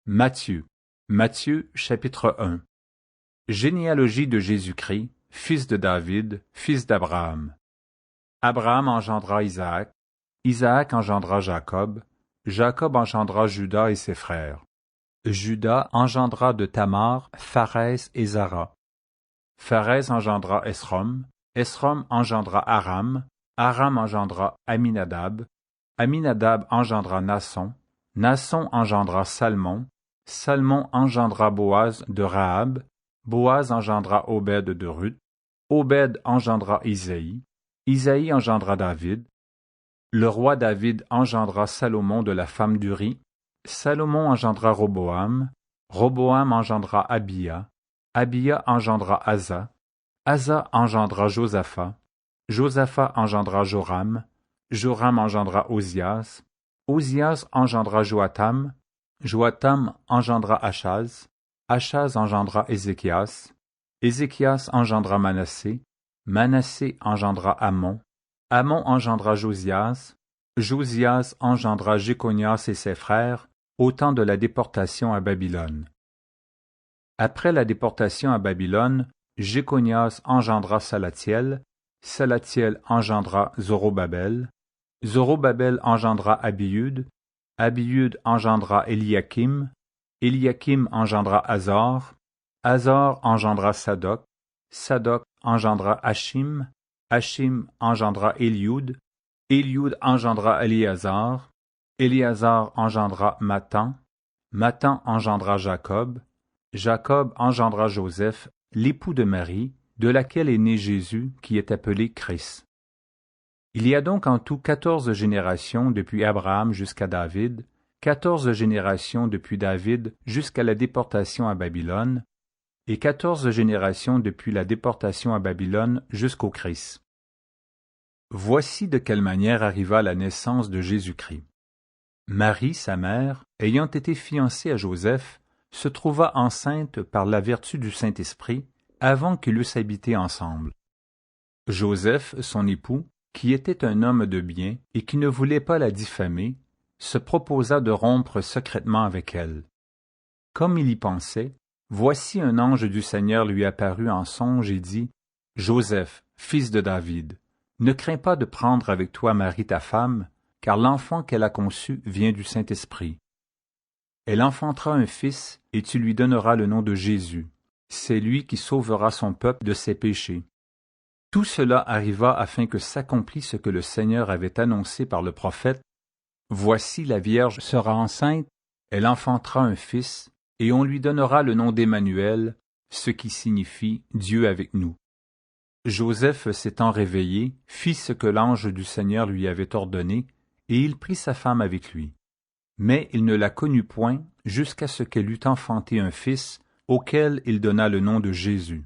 Matthieu. Matthieu, chapitre 1. Généalogie de Jésus-Christ, fils de David, fils d'Abraham. Abraham engendra Isaac, Isaac engendra Jacob, Jacob engendra Juda et ses frères. Juda engendra de Tamar, Pharès et Zara. Pharès engendra Esrom, Esrom engendra Aram, Aram engendra Aminadab, Aminadab engendra Nasson, Nasson engendra Salmon, Salmon engendra Boaz de Rahab, Boaz engendra Obed de Ruth, Obed engendra Isaïe, Isaïe engendra David. Le roi David engendra Salomon de la femme d'Uri, Salomon engendra Roboam, Roboam engendra Abia, Abia engendra Asa, Asa engendra Josaphat, Josaphat engendra Joram, Joram engendra Ozias, Ozias engendra Joatam, Joatam engendra Achaz, Achaz engendra Ézéchias, Ézéchias engendra Manassé, Manassé engendra Amon, Amon engendra Josias, Josias engendra Jéconias et ses frères, au temps de la déportation à Babylone. Après la déportation à Babylone, Jéconias engendra Salatiel, Salatiel engendra Zorobabel, Zorobabel engendra Abiud, Abiud engendra Eliakim, Eliakim engendra Azor, Azor engendra Sadoc, Sadoc engendra Achim, Achim engendra Élioud, Élioud engendra Éléazar, Éléazar engendra Mathan, Mathan engendra Jacob, Jacob engendra Joseph, l'époux de Marie, de laquelle est né Jésus, qui est appelé Christ. Il y a donc en tout 14 générations depuis Abraham jusqu'à David, 14 générations depuis David jusqu'à la déportation à Babylone, et 14 générations depuis la déportation à Babylone jusqu'au Christ. Voici de quelle manière arriva la naissance de Jésus-Christ. Marie, sa mère, ayant été fiancée à Joseph, se trouva enceinte par la vertu du Saint-Esprit avant qu'ils eussent habité ensemble. Joseph, son époux, qui était un homme de bien et qui ne voulait pas la diffamer, se proposa de rompre secrètement avec elle. Comme il y pensait, voici un ange du Seigneur lui apparut en songe et dit, « Joseph, fils de David, ne crains pas de prendre avec toi Marie ta femme, car l'enfant qu'elle a conçu vient du Saint-Esprit. Elle enfantera un fils, et tu lui donneras le nom de Jésus. C'est lui qui sauvera son peuple de ses péchés. » Tout cela arriva afin que s'accomplisse ce que le Seigneur avait annoncé par le prophète. « Voici la Vierge sera enceinte, elle enfantera un fils, et on lui donnera le nom d'Emmanuel, ce qui signifie Dieu avec nous. » Joseph s'étant réveillé, fit ce que l'ange du Seigneur lui avait ordonné, et il prit sa femme avec lui. Mais il ne la connut point jusqu'à ce qu'elle eût enfanté un fils, auquel il donna le nom de Jésus.